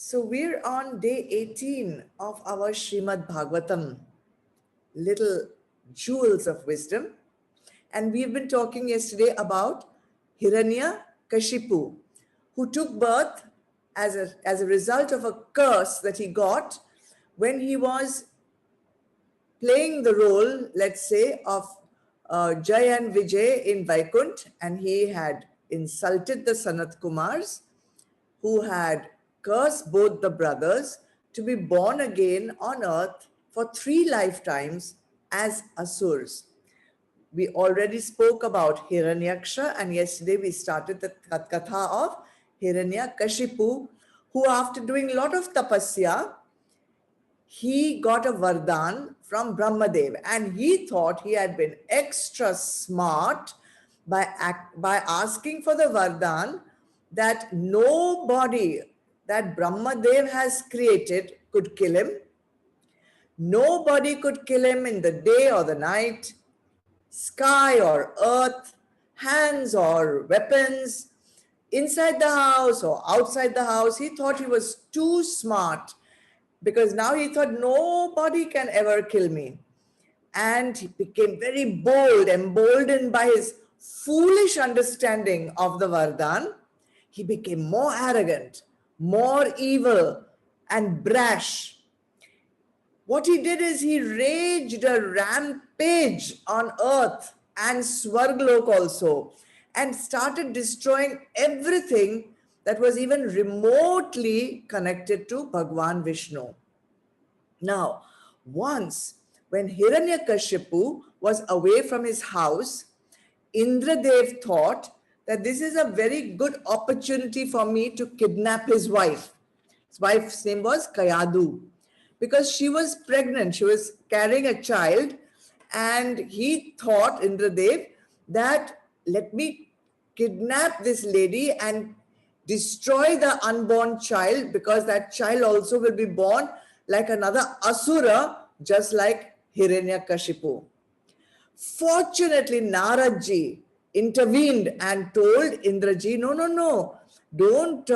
So we're on day 18 of our Shrimad Bhagwatam, little jewels of wisdom. And we've been talking yesterday about Hiranya Kashipu, who took birth as a result of a curse that he got when he was playing the role, let's say, of Jay and Vijay in Vaikunt, and he had insulted the Sanat Kumars, who had cursed both the brothers to be born again on earth for 3 lifetimes as asurs. We already spoke about Hiranyaksha, and yesterday we started the katha of Hiranyakashipu, who after doing a lot of tapasya, he got a vardhan from Brahmadev, and he thought he had been extra smart by asking for the vardhan that nobody that Brahmadev has created could kill him. Nobody could kill him in the day or the night, sky or earth, hands or weapons, inside the house or outside the house. He thought he was too smart, because now he thought nobody can ever kill me. And he became very bold, emboldened by his foolish understanding of the Vardhan. He became more arrogant, more evil and brash. What he did is he raged a rampage on earth and Swarglok also, and started destroying everything that was even remotely connected to Bhagwan Vishnu. Now, once when Hiranyakashipu was away from his house, Indradev thought that this is a very good opportunity for me to kidnap his wife. His wife's name was Kayadu, because she was pregnant. She was carrying a child, and he thought, Indradev, that let me kidnap this lady and destroy the unborn child, because that child also will be born like another asura, just like Hiranyakashipu. Fortunately, Naradji intervened and told Indraji, no, don't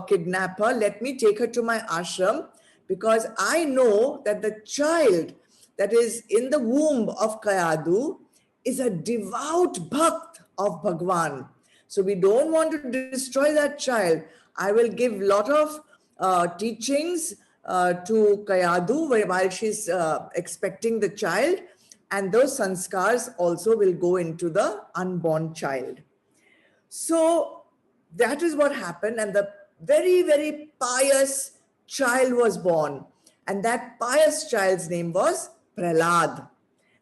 kidnap her. Let me take her to my ashram, because I know that the child that is in the womb of Kayadu is a devout bhakt of Bhagwan. So we don't want to destroy that child. I will give a lot of teachings to Kayadu while she's expecting the child, and those sanskars also will go into the unborn child. So that is what happened, and the very, very pious child was born, and that pious child's name was Prahlad.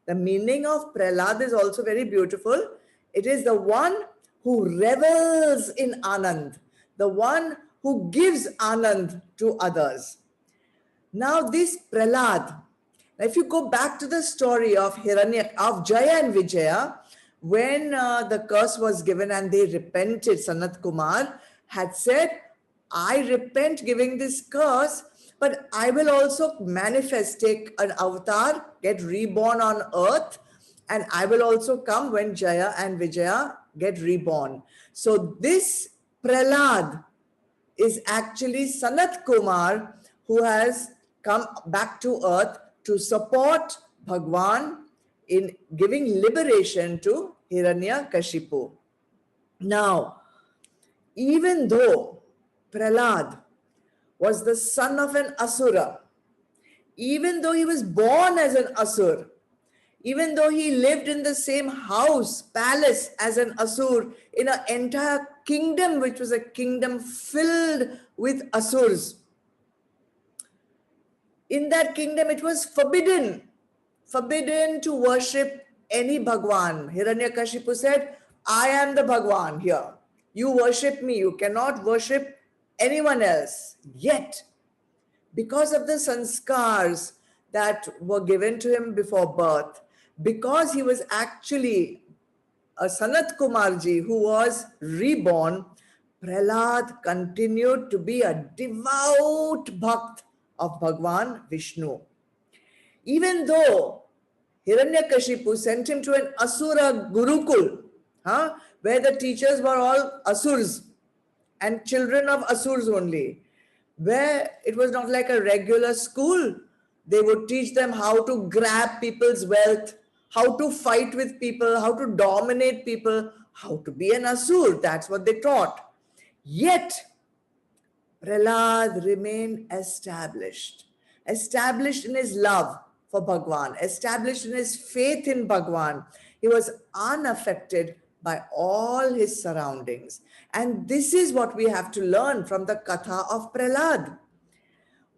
The meaning of Prahlad is also very beautiful. It is the one who revels in Anand, the one who gives Anand to others. Now this Prahlad, if you go back to the story of Jaya and Vijaya, when the curse was given and they repented, Sanat Kumar had said, I repent giving this curse, but I will also manifest, take an avatar, get reborn on earth, and I will also come when Jaya and Vijaya get reborn. So this Prahlad is actually Sanat Kumar, who has come back to earth to support Bhagwan in giving liberation to Hiranyakashipu. Now, even though Prahlad was the son of an asura, even though he was born as an asur, even though he lived in the same house, palace as an asur, in an entire kingdom which was a kingdom filled with asurs, in that kingdom it was forbidden to worship any Bhagwan. Hiranyakashipu said, I am the Bhagwan here. You worship me. You cannot worship anyone else. Yet, because of the sanskars that were given to him before birth, because he was actually a Sanat Kumarji who was reborn, Prahlad continued to be a devout bhakt of Bhagwan Vishnu. Even though Hiranyakashipu sent him to an Asura Gurukul, where the teachers were all Asurs and children of Asurs only, where it was not like a regular school. They would teach them how to grab people's wealth, how to fight with people, how to dominate people, how to be an asur. That's what they taught. Yet, Prahlad remained established in his love for Bhagwan, established in his faith in Bhagwan. He was unaffected by all his surroundings. And this is what we have to learn from the Katha of Prahlad.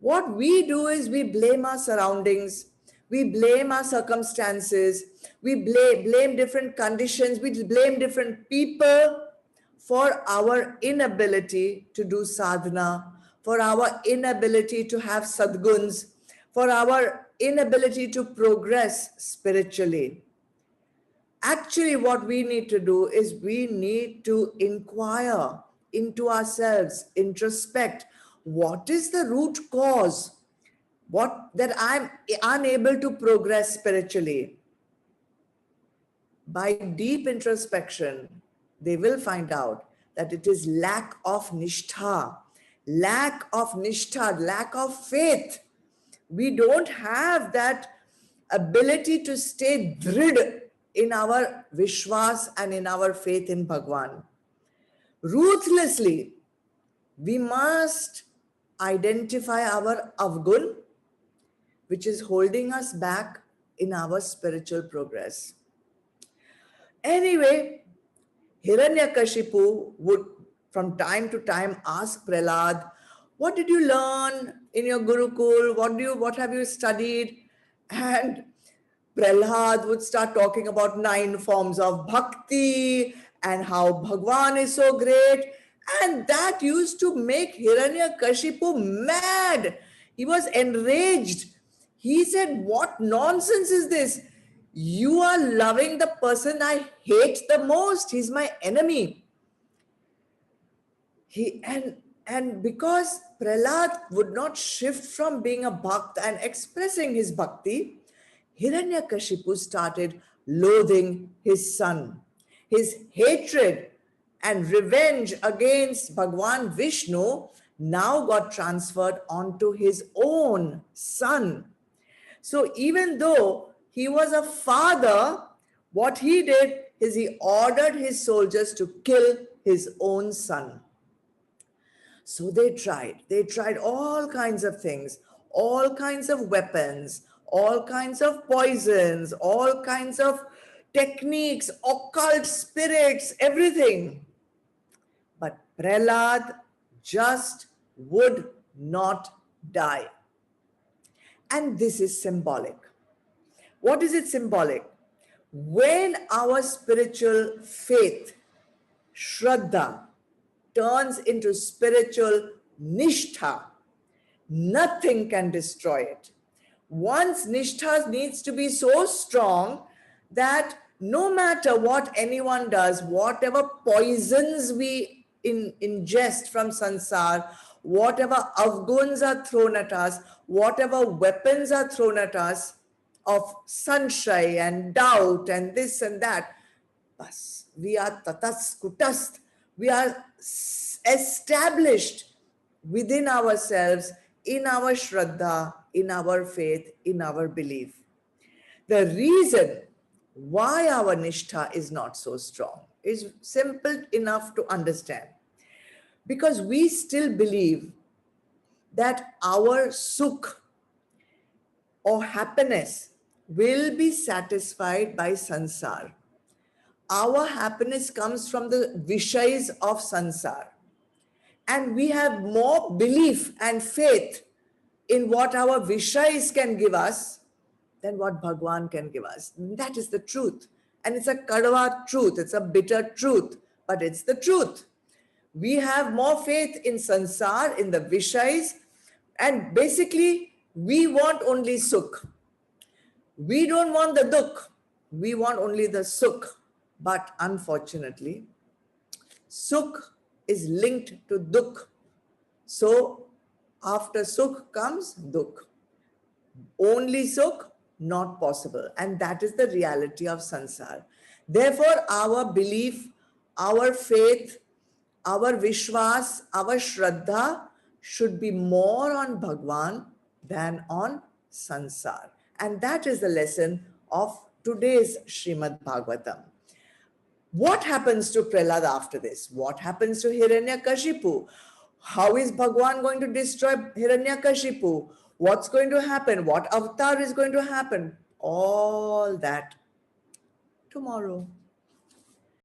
What we do is we blame our surroundings, we blame our circumstances, we blame different conditions, we blame different people for our inability to do sadhana, for our inability to have sadguns, for our inability to progress spiritually. Actually, what we need to do is we need to inquire into ourselves, introspect. What is the root cause? What that I'm unable to progress spiritually? By deep introspection, they will find out that it is lack of nishtha, lack of faith. We don't have that ability to stay drid in our vishwas and in our faith in Bhagwan. Ruthlessly, we must identify our avgun, which is holding us back in our spiritual progress. Anyway, Hiranyakashipu would from time to time ask Prahlad, what did you learn in your Gurukul? What have you studied? And Prahlad would start talking about 9 forms of bhakti and how Bhagwan is so great. And that used to make Hiranyakashipu mad. He was enraged. He said, what nonsense is this? You are loving the person I hate the most. He's my enemy. And because Prahlad would not shift from being a bhakt and expressing his bhakti, Hiranyakashipu started loathing his son. His hatred and revenge against Bhagwan Vishnu now got transferred onto his own son. So even though he was a father, what he did is he ordered his soldiers to kill his own son. So they tried all kinds of things, all kinds of weapons, all kinds of poisons, all kinds of techniques, occult spirits, everything. But Prahlad just would not die. And this is symbolic. What is it symbolic? When our spiritual faith, Shraddha, turns into spiritual nishtha, nothing can destroy it. Once nishtha needs to be so strong that no matter what anyone does, whatever poisons we ingest from sansar, whatever avguns are thrown at us, whatever weapons are thrown at us of sanshay and doubt and this and that, bas, we are tatas kutast. We are established within ourselves, in our shraddha, in our faith, in our belief. The reason why our nishtha is not so strong is simple enough to understand. Because we still believe that our sukh or happiness will be satisfied by sansar. Our happiness comes from the vishayas of sansar. And we have more belief and faith in what our vishayas can give us than what Bhagwan can give us. That is the truth. And it's a kadava truth. It's a bitter truth. But it's the truth. We have more faith in sansar, in the vishayas. And basically, we want only sukh. We don't want the dukh. We want only the sukh. But unfortunately, sukh is linked to dukh. So after sukh comes dukh. Only sukh, not possible. And that is the reality of sansar. Therefore, our belief, our faith, our vishwas, our shraddha should be more on Bhagwan than on Sansar. And that is the lesson of today's Shrimad Bhagwatam. What happens to Prahlad after this? What happens to Hiranyakashipu? How is Bhagwan going to destroy Hiranyakashipu? What's going to happen? What avatar is going to happen? All that tomorrow.